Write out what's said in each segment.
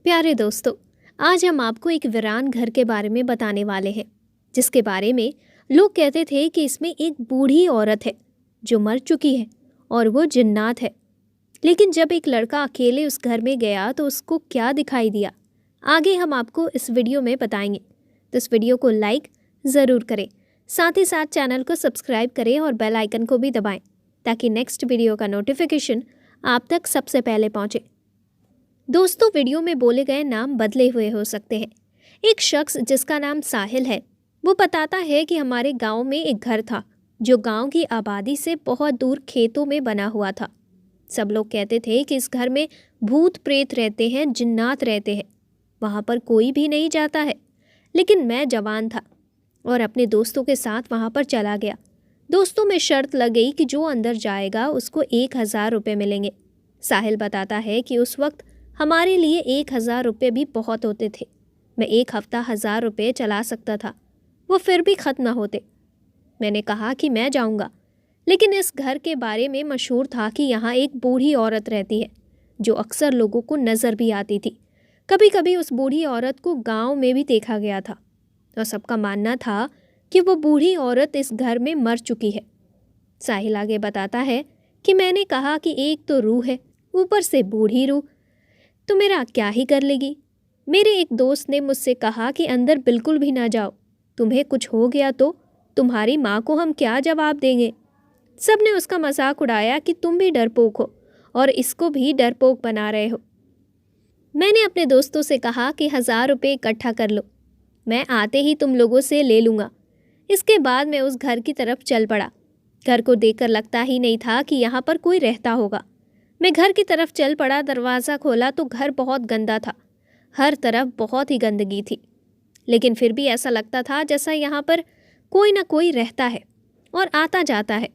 प्यारे दोस्तों, आज हम आपको एक वीरान घर के बारे में बताने वाले हैं, जिसके बारे में लोग कहते थे कि इसमें एक बूढ़ी औरत है जो मर चुकी है और वो जिन्नात है। लेकिन जब एक लड़का अकेले उस घर में गया तो उसको क्या दिखाई दिया, आगे हम आपको इस वीडियो में बताएंगे। तो इस वीडियो को लाइक ज़रूर करें, साथ ही साथ चैनल को सब्सक्राइब करें और बेल आइकन को भी दबाएं ताकि नेक्स्ट वीडियो का नोटिफिकेशन आप तक सबसे पहले पहुंचे। दोस्तों, वीडियो में बोले गए नाम बदले हुए हो सकते हैं। एक शख्स जिसका नाम साहिल है, वो बताता है कि हमारे गांव में एक घर था जो गांव की आबादी से बहुत दूर खेतों में बना हुआ था। सब लोग कहते थे कि इस घर में भूत प्रेत रहते हैं, जिन्नात रहते हैं, वहाँ पर कोई भी नहीं जाता है। लेकिन मैं जवान था और अपने दोस्तों के साथ वहाँ पर चला गया। दोस्तों में शर्त लग गई कि जो अंदर जाएगा उसको 1000 रुपये मिलेंगे। साहिल बताता है कि उस वक्त हमारे लिए 1000 रुपये भी बहुत होते थे। मैं एक हफ्ता 1000 रुपये चला सकता था, वो फिर भी ख़त्म ना होते। मैंने कहा कि मैं जाऊंगा, लेकिन इस घर के बारे में मशहूर था कि यहाँ एक बूढ़ी औरत रहती है जो अक्सर लोगों को नज़र भी आती थी। कभी कभी उस बूढ़ी औरत को गांव में भी देखा गया था और सबका मानना था कि वो बूढ़ी औरत इस घर में मर चुकी है। साहिल आगे बताता है कि मैंने कहा कि एक तो रूह है, ऊपर से बूढ़ी रूह, तो मेरा क्या ही कर लेगी। मेरे एक दोस्त ने मुझसे कहा कि अंदर बिल्कुल भी ना जाओ, तुम्हें कुछ हो गया तो तुम्हारी माँ को हम क्या जवाब देंगे। सब ने उसका मजाक उड़ाया कि तुम भी डरपोक हो और इसको भी डरपोक बना रहे हो। मैंने अपने दोस्तों से कहा कि 1000 रुपये इकट्ठा कर लो, मैं आते ही तुम लोगों से ले लूँगा। इसके बाद मैं उस घर की तरफ चल पड़ा। घर को देखकर लगता ही नहीं था कि यहाँ पर कोई रहता होगा। मैं घर की तरफ चल पड़ा, दरवाज़ा खोला तो घर बहुत गंदा था, हर तरफ बहुत ही गंदगी थी। लेकिन फिर भी ऐसा लगता था जैसा यहाँ पर कोई ना कोई रहता है और आता जाता है।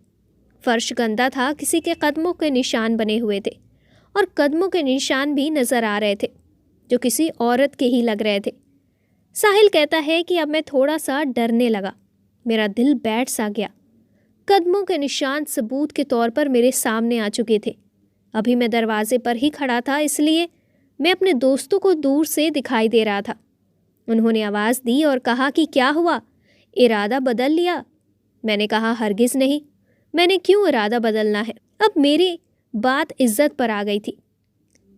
फर्श गंदा था, किसी के कदमों के निशान बने हुए थे और कदमों के निशान भी नज़र आ रहे थे जो किसी औरत के ही लग रहे थे। साहिल कहता है कि अब मैं थोड़ा सा डरने लगा, मेरा दिल बैठ सा गया। कदमों के निशान सबूत के तौर पर मेरे सामने आ चुके थे। अभी मैं दरवाजे पर ही खड़ा था, इसलिए मैं अपने दोस्तों को दूर से दिखाई दे रहा था। उन्होंने आवाज़ दी और कहा कि क्या हुआ, इरादा बदल लिया। मैंने कहा हरगिज़ नहीं, मैंने क्यों इरादा बदलना है। अब मेरी बात इज्जत पर आ गई थी,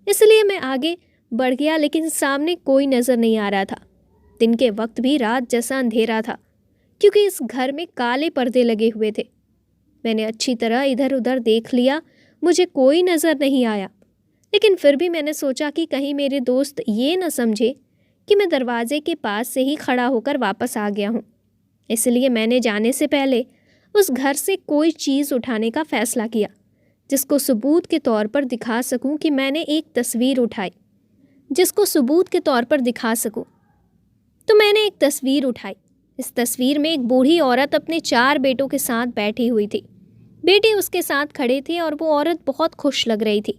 इसलिए मैं आगे बढ़ गया, लेकिन सामने कोई नज़र नहीं आ रहा था। दिन के वक्त भी रात जैसा अंधेरा था क्योंकि इस घर में काले पर्दे लगे हुए थे। मैंने अच्छी तरह इधर उधर देख लिया, मुझे कोई नज़र नहीं आया। लेकिन फिर भी मैंने सोचा कि कहीं मेरे दोस्त ये न समझे कि मैं दरवाजे के पास से ही खड़ा होकर वापस आ गया हूँ। इसलिए मैंने जाने से पहले उस घर से कोई चीज़ उठाने का फ़ैसला किया जिसको सबूत के तौर पर दिखा सकूं कि मैंने एक तस्वीर उठाई, जिसको सबूत के तौर पर दिखा सकूं। तो मैंने एक तस्वीर उठाई। इस तस्वीर में एक बूढ़ी औरत अपने 4 बेटों के साथ बैठी हुई थी। बेटे उसके साथ खड़े थे और वो औरत बहुत खुश लग रही थी।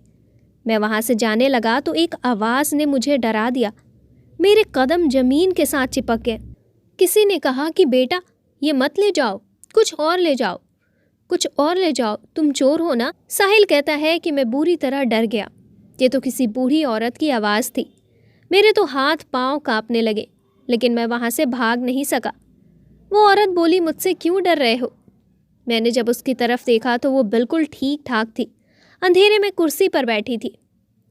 मैं वहाँ से जाने लगा तो एक आवाज़ ने मुझे डरा दिया। मेरे कदम ज़मीन के साथ चिपक गए। किसी ने कहा कि बेटा ये मत ले जाओ, कुछ और ले जाओ, कुछ और ले जाओ, तुम चोर हो ना। साहिल कहता है कि मैं बुरी तरह डर गया। ये तो किसी बूढ़ी औरत की आवाज़ थी। मेरे तो हाथ पाँव काँपने लगे, लेकिन मैं वहाँ से भाग नहीं सका। वो औरत बोली, मुझसे क्यों डर रहे हो। मैंने जब उसकी तरफ देखा तो वो बिल्कुल ठीक ठाक थी, अंधेरे में कुर्सी पर बैठी थी,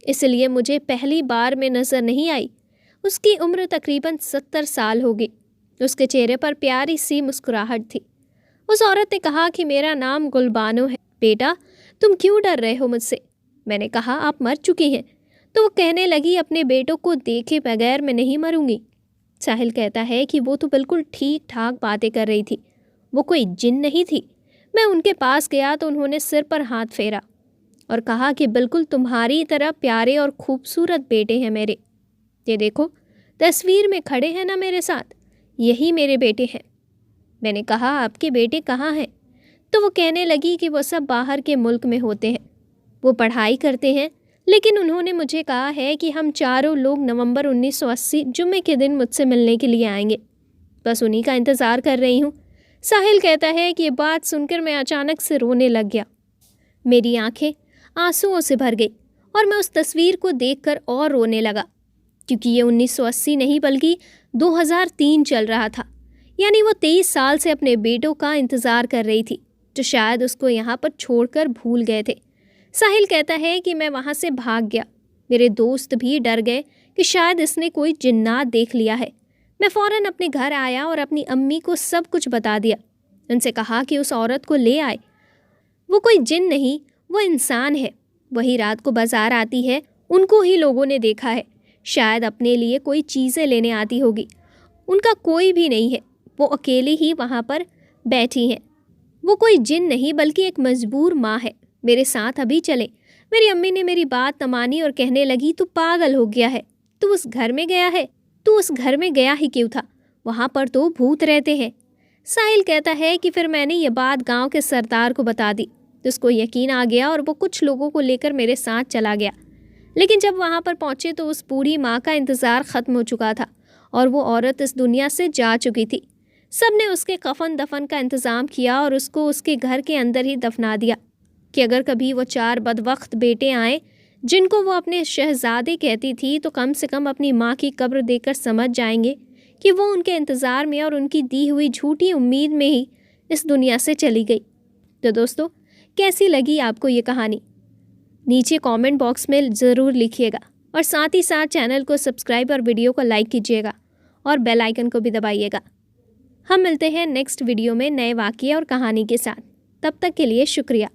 इसलिए मुझे पहली बार में नज़र नहीं आई। उसकी उम्र तकरीबन 70 साल होगी। उसके चेहरे पर प्यारी सी मुस्कुराहट थी। उस औरत ने कहा कि मेरा नाम गुलबानो है, बेटा तुम क्यों डर रहे हो मुझसे। मैंने कहा आप मर चुकी हैं। तो वो कहने लगी, अपने बेटों को देखे बगैर मैं नहीं मरूंगी। साहिल कहता है कि वो तो बिल्कुल ठीक ठाक बातें कर रही थी, वो कोई जिन नहीं थी। मैं उनके पास गया तो उन्होंने सिर पर हाथ फेरा और कहा कि बिल्कुल तुम्हारी तरह प्यारे और खूबसूरत बेटे हैं मेरे। ये देखो तस्वीर में खड़े हैं ना मेरे साथ, यही मेरे बेटे हैं। मैंने कहा आपके बेटे कहाँ हैं। तो वो कहने लगी कि वो सब बाहर के मुल्क में होते हैं, वो पढ़ाई करते हैं, लेकिन उन्होंने मुझे कहा है कि हम चारों लोग नवंबर 1980 जुम्मे के दिन मुझसे मिलने के लिए आएंगे। बस उन्हीं का इंतज़ार कर रही हूँ। साहिल कहता है कि ये बात सुनकर मैं अचानक से रोने लग गया। मेरी आंखें आंसुओं से भर गई और मैं उस तस्वीर को देखकर और रोने लगा। क्योंकि ये 1980 नहीं बल्कि 2003 चल रहा था। यानी वो 23 साल से अपने बेटों का इंतज़ार कर रही थी, जो शायद उसको यहाँ पर छोड़कर भूल गए थे। साहिल कहता है कि मैं वहाँ से भाग गया। मेरे दोस्त भी डर गए कि शायद इसने कोई जिन्नात देख लिया है। मैं फ़ौरन अपने घर आया और अपनी अम्मी को सब कुछ बता दिया। उनसे कहा कि उस औरत को ले आए। वो कोई जिन नहीं, वो इंसान है। वही रात को बाजार आती है, उनको ही लोगों ने देखा है। शायद अपने लिए कोई चीज़ें लेने आती होगी। उनका कोई भी नहीं है, वो अकेली ही वहाँ पर बैठी हैं। वो कोई जिन नहीं बल्कि एक मजबूर माँ है। मेरे साथ अभी चले। मेरी अम्मी ने मेरी बात न मानी और कहने लगी, तू पागल हो गया है, तू उस घर में गया है। तू उस घर में गया ही क्यों था? वहाँ पर तो भूत रहते हैं। साहिल कहता है कि फिर मैंने ये बात गांव के सरदार को बता दी, तो उसको यकीन आ गया और वो कुछ लोगों को लेकर मेरे साथ चला गया। लेकिन जब वहाँ पर पहुँचे तो उस बूढ़ी माँ का इंतज़ार ख़त्म हो चुका था और वो औरत इस दुनिया से जा चुकी थी। सब ने उसके कफन दफन का इंतज़ाम किया और उसको उसके घर के अंदर ही दफना दिया कि अगर कभी वो 4 बदबख्त बेटे आए जिनको वो अपने शहजादे कहती थी, तो कम से कम अपनी माँ की कब्र देखकर समझ जाएंगे कि वो उनके इंतज़ार में और उनकी दी हुई झूठी उम्मीद में ही इस दुनिया से चली गई। तो दोस्तों, कैसी लगी आपको ये कहानी? नीचे कमेंट बॉक्स में ज़रूर लिखिएगा और साथ ही साथ चैनल को सब्सक्राइब और वीडियो को लाइक कीजिएगा और बेल आइकन को भी दबाइएगा। हम मिलते हैं नेक्स्ट वीडियो में नए वाक़ये और कहानी के साथ। तब तक के लिए शुक्रिया।